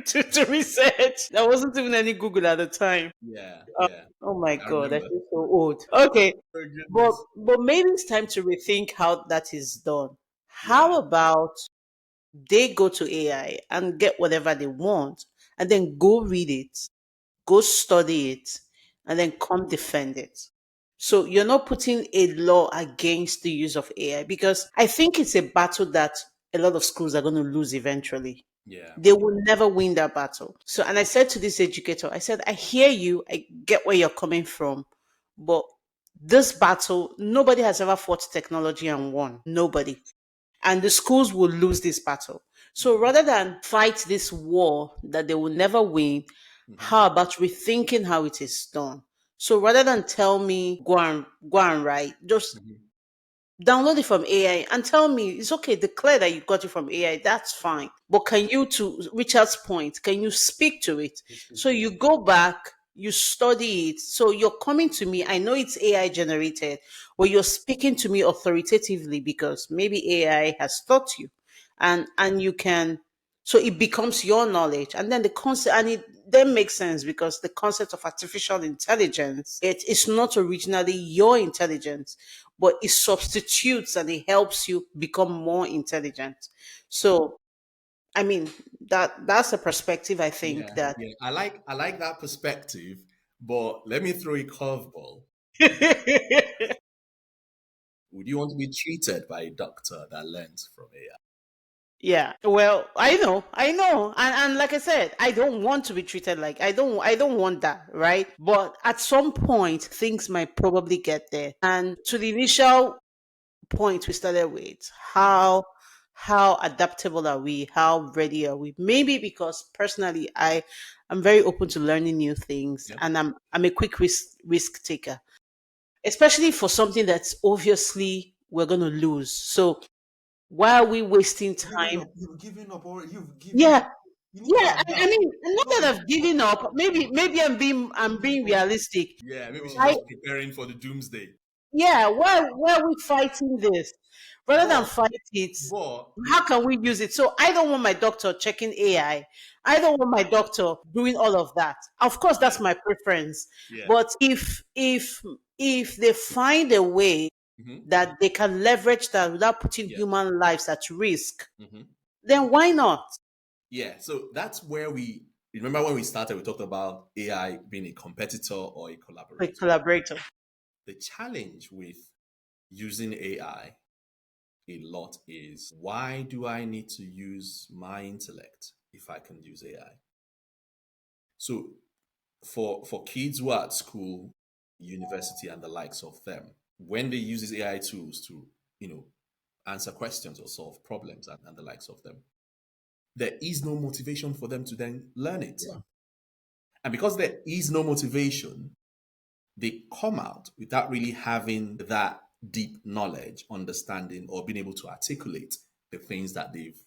to research. There wasn't even any Google at the time. Yeah, Uh, yeah. oh my I god, I remember. feel so old. Okay, Oh but goodness. but maybe it's time to rethink how that is done. Yeah, How about they go to AI and get whatever they want, and then go read it, go study it, and then come defend it? So you're not putting a law against the use of AI, because I think it's a battle that a lot of schools are going to lose eventually. yeah, They will never win that battle. So, and I said to this educator, I said, I hear you, I get where you're coming from, but this battle, nobody has ever fought technology and won. Nobody. And the schools will lose this battle. So hmm rather than fight this war that they will never win, hmm how about rethinking how it is done? So rather than tell me go and write, just hmm download it from AI and tell me it's okay. Declare that you got it from AI. That's fine. But can you, to Richard's point, can you speak to it? you speak So to it. you go back, you study it. So you're coming to me. I know it's AI generated, but you're speaking to me authoritatively because maybe AI has taught you, and you can. So it becomes your knowledge, and then the concept, and it then makes sense because the concept of artificial intelligence, it is not originally your intelligence, but it substitutes and it helps you become more intelligent. So I mean, that's a perspective I think Yeah, that yeah. I like that perspective, but let me throw a curveball. Would you want to be treated by a doctor that learns from AI? yeah. Well, I know. And like I said, I don't want to be treated like, I don't want that, right? But at some point things might probably get there. And to the initial point we started with, how adaptable are we? How ready are we? Maybe because personally I'm very open to learning new things, Yep. and I'm a quick risk taker, especially for something that's obviously we're going to lose. So why are we wasting time? You've given up, or you've given Yeah, up. You need to yeah. I adapt. mean, not God, that I've given up. Maybe I'm being realistic. Yeah, maybe she's I just preparing for the doomsday. Yeah, why are we fighting this? Rather than But fight it, the how can we use it? So I don't want my doctor checking AI. I don't want my doctor doing all of that. Of course, yeah, that's my preference. yeah. But if they find a way hmm that they can leverage that without putting Yeah. human lives at risk, hmm then why not? Yeah. So that's where we remember when we started, we talked about AI being a competitor or a A collaborator. collaborator. The challenge with using AI a lot is, why do I need to use my intellect if I can use AI. So for kids who are at school, university, and the likes of them, when they use these AI tools to, you know, answer questions or solve problems and the likes of them, there is no motivation for them to then learn it. Yeah. And because there is no motivation, they come out without really having that deep knowledge, understanding, or being able to articulate the things that they've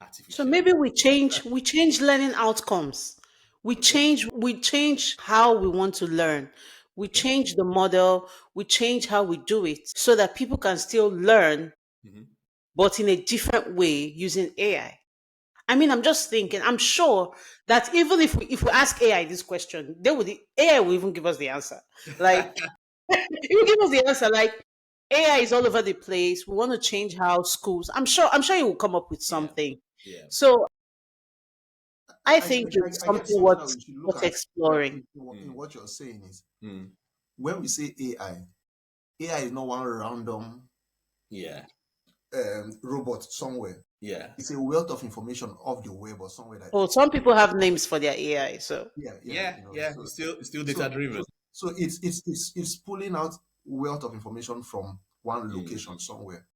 So artificially. maybe we change learning outcomes. Okay. We change how we want to learn. We Okay. change the model, we change how we do it so that people can still learn, Hmm. but in a different way using AI. I mean, I'm just thinking, I'm sure that even if we ask AI this question, AI will even give us the answer. Like it will give us the answer. Like AI is all over the place. We want to change how schools. I'm sure it will come up with Yeah. something. Yeah. So I I, think it's I guess something something worth that we should look worth at exploring. in Mm. what you're saying is Mm. when we say AI is not one random Yeah. robot somewhere. Yeah. It's a wealth of information off the web or somewhere that Oh, some people have names for their AI. So yeah, Yeah. Yeah. It's still data so driven. it's pulling out wealth of information from one Mm. location somewhere.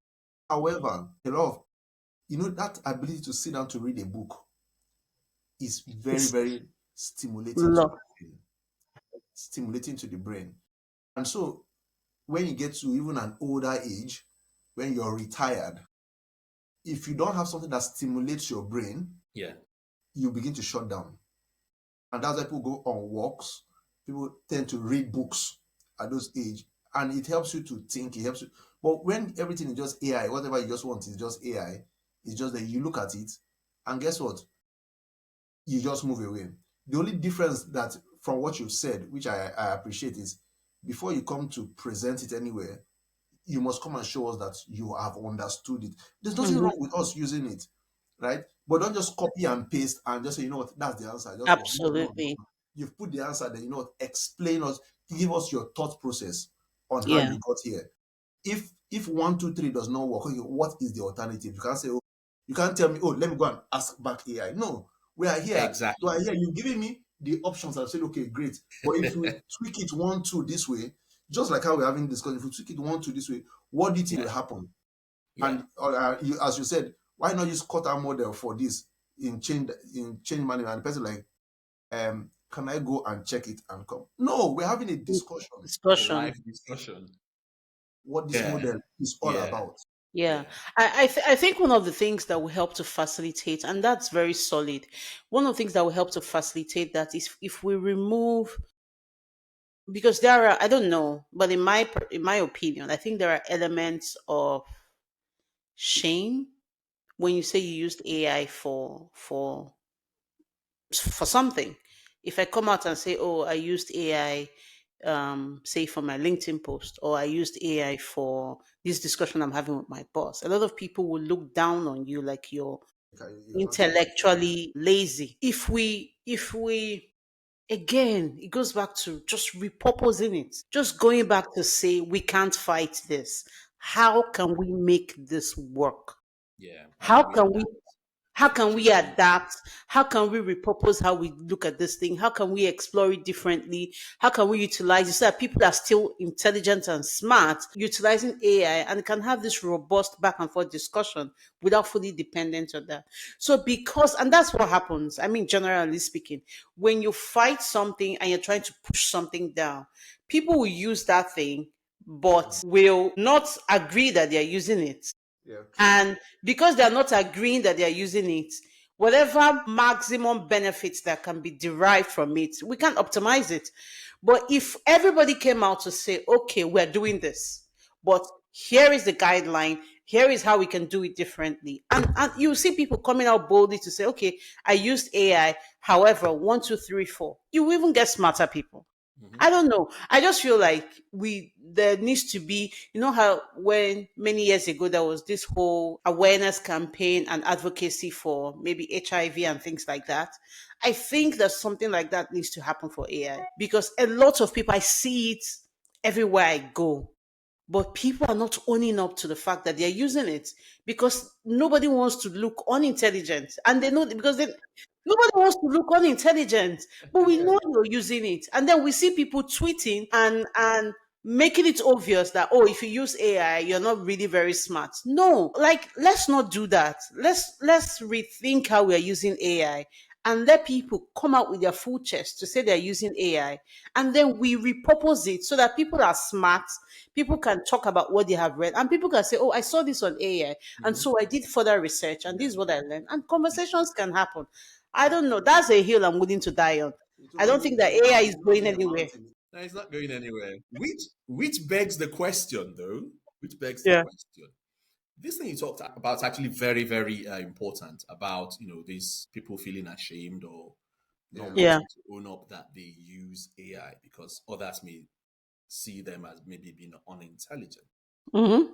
However, a lot of that ability to sit down to read a book is very, it's very stimulating to the love. brain. Stimulating to the brain. And so when you get to even an older age, when you're retired, if you don't have something that stimulates your brain, Yeah. you begin to shut down. And that's why people go on walks. People tend to read books at those age, and it helps you to think. It helps you. But when everything is just AI, whatever you just want is just AI. It's just that you look at it, and guess what? You just move away. The only difference that from what you've said, which I appreciate, is before you come to present it anywhere, you must come and show us that you have understood it. There's nothing Mhm. wrong with us using it, right? But don't just copy and paste and just say, what, that's the answer. Just go. No, no, no. Absolutely. You've put the answer there, what, explain us, give us your thought process on how Yeah. you got here. If 1, 2, 3 does not work, okay, what is the alternative? You can't say, oh, you can't tell me, oh, let me go and ask back AI. No, we are here. You Exactly. are here. You're giving me the options. I said, okay, great. But if we tweak it 1, 2 this way, just like how we're having discussion, if we tweak it 1, 2 this way, what do you think Yeah. will happen? Yeah. And as you said, why not use cut our model for this in change management? And the person like, can I go and check it and come? No, we're having a discussion A Discussion. live discussion. what this Yeah. model is all Yeah. about. Yeah, Yeah. I think one of the things that will help to facilitate, and that's very solid. One of the things that will help to facilitate that is if we remove, because there are, I don't know, but in my opinion, I think there are elements of shame when you say you used AI for something. If I come out and say, "Oh, I used AI," say for my LinkedIn post, or I used AI for this discussion I'm having with my boss, a lot of people will look down on you like you're You're not able to. intellectually lazy. If we again, it goes back to just repurposing it, just going back to say we can't fight this. How can we make this work? Yeah. How How can we can we adapt how to can we changing? adapt? How can we repurpose how we look at this thing? How can we explore it differently? How can we utilize it so that people are still intelligent and smart, utilizing AI, and can have this robust back and forth discussion without fully dependent on that? So, and that's what happens. I mean, generally speaking, when you fight something and you're trying to push something down, people will use that thing, but will not agree that they're using it. Yeah, true. And because they are not agreeing that they are using it, whatever maximum benefits that can be derived from it, we can optimize it. But if everybody came out to say, okay, we're doing this, but here is the guideline, here is how we can do it differently. And you see people coming out boldly to say, okay, I used AI, however, 1, 2, 3, 4. You will even get smarter people. Hmm. I don't know. I just feel like there needs to be, how when many years ago there was this whole awareness campaign and advocacy for maybe HIV and things like that. I think that something like that needs to happen for AI because a lot of people, I see it everywhere I go, but people are not owning up to the fact that they're using it because nobody wants to look unintelligent. And they know because nobody wants to look unintelligent, but we Yeah. know you're using it. And then we see people tweeting and making it obvious that, oh, if you use AI, you're not really very smart. No, like, let's not do that. Let's rethink how we're using AI and let people come out with their full chest to say they're using AI. And then we repurpose it so that people are smart, people can talk about what they have read, and people can say, oh, I saw this on AI. And Mhm. so I did further research, and Yeah. this is what I learned. And conversations can happen. I don't know. That's a hill I'm willing to die on. It I won't don't be, think that AI is it won't going be a anywhere. mountain. No, it's not going anywhere. Which begs the question, though. Which begs the Yeah. question. This thing you talked about is actually very, very important. About these people feeling ashamed or not Yeah. Yeah. wanting to own up that they use AI because others may see them as maybe being unintelligent. Hmm.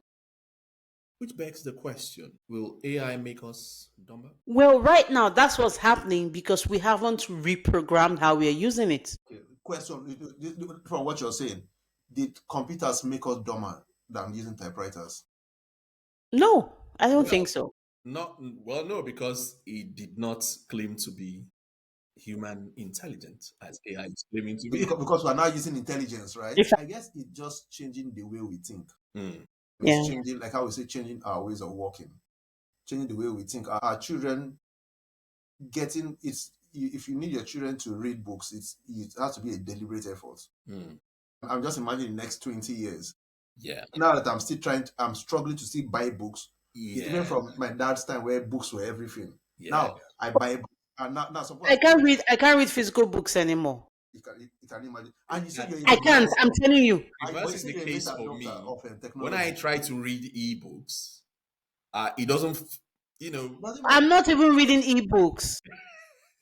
Which begs the question: will AI make us dumber? Well, right now, that's what's happening because we haven't reprogrammed how we are using it. Okay. Question from what you're saying, did computers make us dumber than using typewriters? No, I don't Well, think so. not well, no, because it did not claim to be human intelligent as AI is claiming to be. Because we're now using intelligence, right? If I guess it's just changing the way we think. Mm, It's Yeah. changing, like how we say, changing our ways of working, changing the way we think. Our children getting it's if you need your children to read books, it has to be a deliberate effort. mm, I'm just imagining the next 20 years. yeah, Now that I'm struggling to still buy books, even yeah, from my dad's time where books were everything. yeah. Now I buy books, and now suppose I can't read. I can't read physical books anymore. you can imagine. And you say you're a I late can't. I'm telling you. but Reverse you is say the you're a late case for adopter me. of When I technology. try to read ebooks, it doesn't, Doesn't even I'm not even reading ebooks.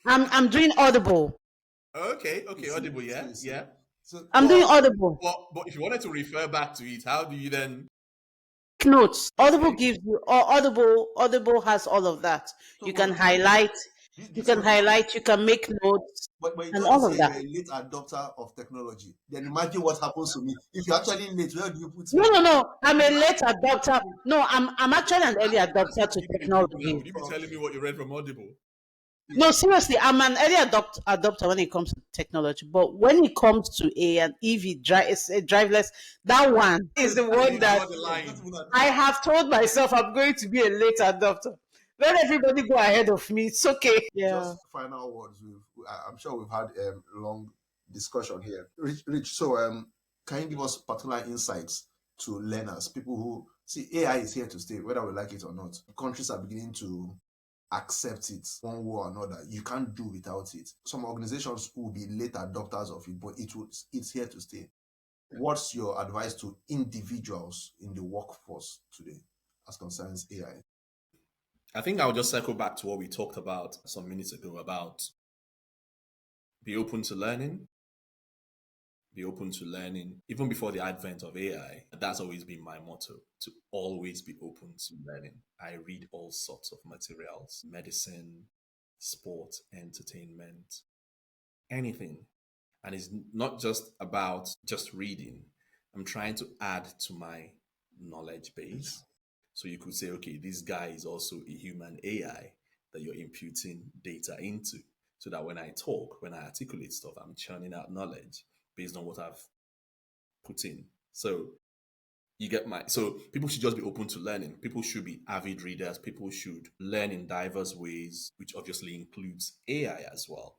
I'm doing Audible. okay, you okay, see, audible, so yeah, you see. yeah. So I'm doing But, Audible. but if you wanted to refer back to it, how do you then? Notes. Audible Okay, gives you, or Audible has all of that. so You but can highlight, you this can one is highlight, you can make notes but you and just all say of you're that. a late adopter of technology. Then imagine what happens to me. If you're actually late, where do you put No, me? no, no. I'm a late adopter. No, I'm actually an early adopter to give me the truth now. technology. Would you be telling me what you read from Audible? No, seriously, I'm an early adopter when it comes to technology. But when it comes to a an EV driveless, that one is the So one you that draw the Yes, not line. even I have told myself I'm going to be a late adopter. Let everybody go ahead of me. It's okay. Yeah. just final words. I'm sure we've had a long discussion here. Rich, so can you give us particular insights to learners, people who see AI is here to stay, whether we like it or not? Countries are beginning to accept it one way or another. You can't do without it. Some organizations will be late adopters of it, but it's here to stay. What's your advice to individuals in the workforce today as concerns AI? I think I'll just circle back to what we talked about some minutes ago about be open to learning, be open to learning. Even before the advent of AI, that's always been my motto to always be open to learning. I read all sorts of materials medicine, sport, entertainment, anything. And it's not just about just reading, I'm trying to add to my knowledge base. So you could say, okay, this guy is also a human AI that you're imputing data into. So that when I talk, when I articulate stuff, I'm churning out knowledge based on what I've put in. So you get my so people should just be open to learning. People should be avid readers. People should learn in diverse ways, which obviously includes AI as well.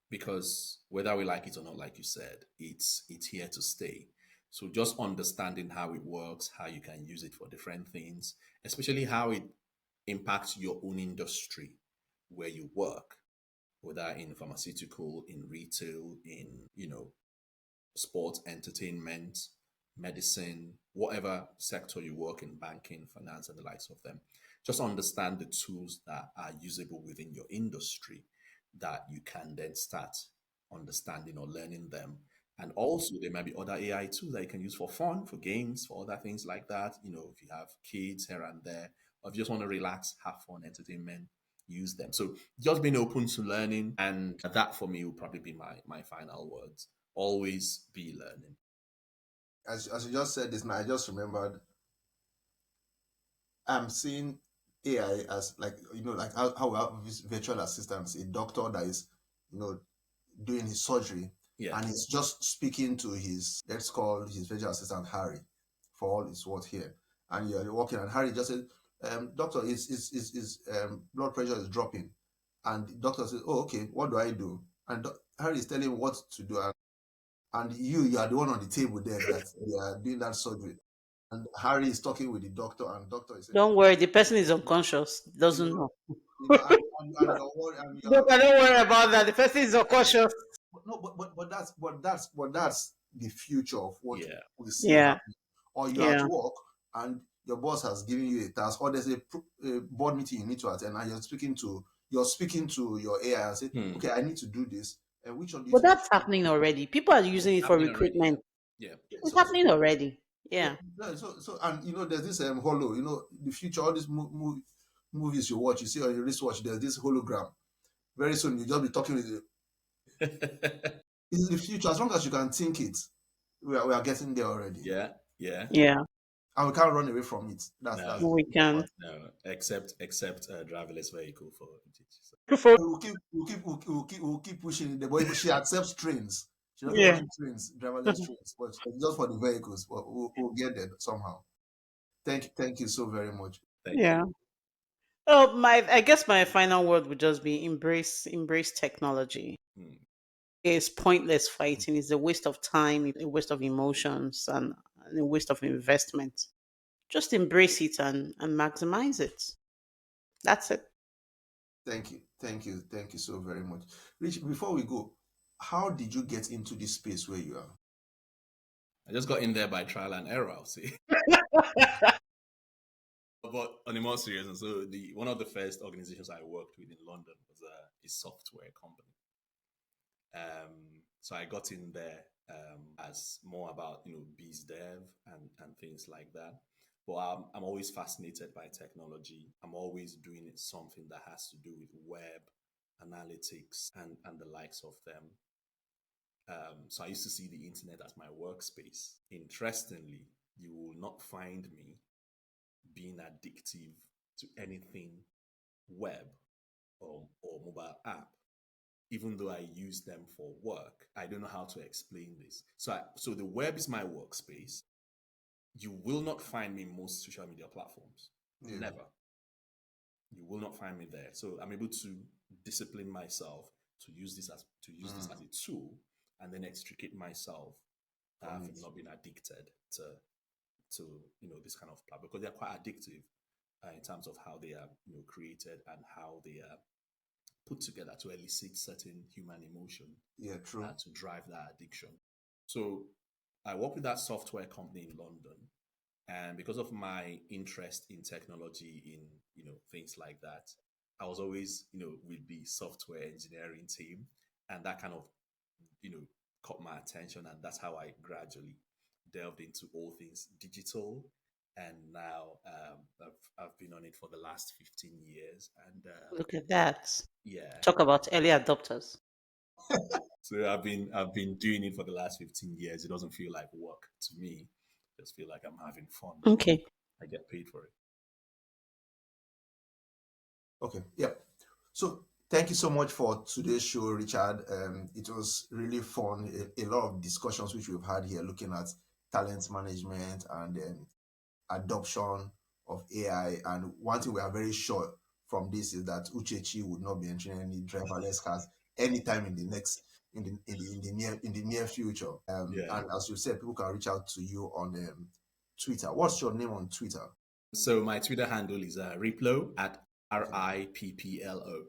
Because whether we like it or not, like you said, it's here to stay. So just understanding how it works, how you can use it for different things, especially how it impacts your own industry where you work, whether in pharmaceutical, in retail, in sports, entertainment, medicine, whatever sector you work in, banking, finance, and the likes of them. Just understand the tools that are usable within your industry that you can then start understanding or learning them. And also, there might be other AI tools that you can use for fun, for games, for other things like that. If you have kids here and there, or if you just want to relax, have fun, entertainment, use them. So just being open to learning, and that for me will probably be my final words. Always be learning. As you just said this now, I just remembered I'm seeing AI as like like how we have these virtual assistants, a doctor that is you know doing his surgery, Yeah. and he's just speaking to his, let's call his virtual assistant Harry, for all his worth here, and you're walking, and Harry just said, "Doctor, his blood pressure is dropping," and the doctor says, "Oh, okay, what do I do?" And Harry is telling him what to do, and you are the one on the table there that they are doing that surgery, and Harry is talking with the doctor, and doctor is saying, Don't worry, the person is unconscious, you doesn't know, know. and you're worried, and Don't, you're I don't worry about that. The person is unconscious. no, but that's the future of what Yeah. we see Yeah, happening. Or you're at yeah. work and your boss has given you a task, or there's a board meeting you need to attend, and you're speaking to your AI and say, Hmm. okay, I need to do this, and which one do you But think I that's should do? happening already. People are Yeah, using it's it for happening already. Yeah. recruitment. Yeah. It's So happening already. yeah, Yeah. yeah, so and there's this holo, the future, all these movies you watch, you see on your wristwatch, there's this hologram. Very soon you'll just be talking with it. It's the future. As long as you can think it, we are getting there already, Yeah. Yeah. Yeah. and we can't run away from it. That's No. We can. No. Except driverless vehicle for Uchechi. So. we'll keep pushing it. But she accepts trains. She doesn't want Yeah. to trains, driverless trains, but just for the vehicles. But we'll get there somehow. Thank you so very much. Thank Yeah. you. Oh, I guess my final word would just be embrace technology. Hmm. It's pointless fighting. It's a waste of time, a waste of emotions, and a waste of investment. Just embrace it and maximize it. That's it. Thank you so very much, Rich. Before we go, how did you get into this space where you are? I just got in there by trial and error, I'll say. But on a more serious, and so the one of the first organizations I worked with in London was a software company. So I got in there as more about biz dev and things like that. But I'm always fascinated by technology. I'm always doing something that has to do with web analytics and the likes of them. So I used to see the internet as my workspace. Interestingly, you will not find me being addictive to anything web or mobile app, even though I use them for work. I don't know how to explain this. So the web is my workspace. You will not find me in most social media platforms. Yeah. Never. You will not find me there. So I'm able to discipline myself to use this as a tool, and then extricate myself from not being addicted to this kind of platform, because they're quite addictive in terms of how they are created and how they are put together to elicit certain human emotion Yeah, true. to drive that addiction. So I work with that software company in London, and because of my interest in technology, in things like that, I was always with the software engineering team, and that kind of you know caught my attention, and that's how I gradually delved into all things digital. And now I've been on it for the last 15 years, and Look at that. yeah. Talk about early adopters. So I've been doing it for the last 15 years. It doesn't feel like work to me. I just feel like I'm having fun because Okay. I get paid for it. Okay. Yeah. So thank you so much for today's show, Richard. It was really fun. A lot of discussions which we've had here, looking at talent management and adoption of AI. And one thing we are very sure from this is that Uchechi would not be entering any driverless cars anytime in the next in the near future. Yeah. And as you said, people can reach out to you on Twitter. What's your name on Twitter? So my Twitter handle is Riplo at RIPPLO.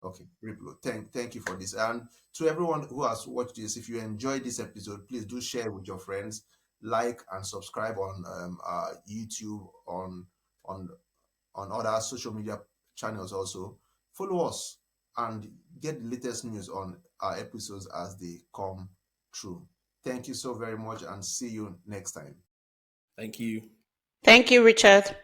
Okay, Riplo. Thank you for this. And to everyone who has watched this, if you enjoyed this episode, please do share with your friends, like and subscribe on YouTube, on on other social media channels also. Follow us and get the latest news on our episodes as they come true. Thank you so very much, and see you next time. Thank you. Thank you, Richard.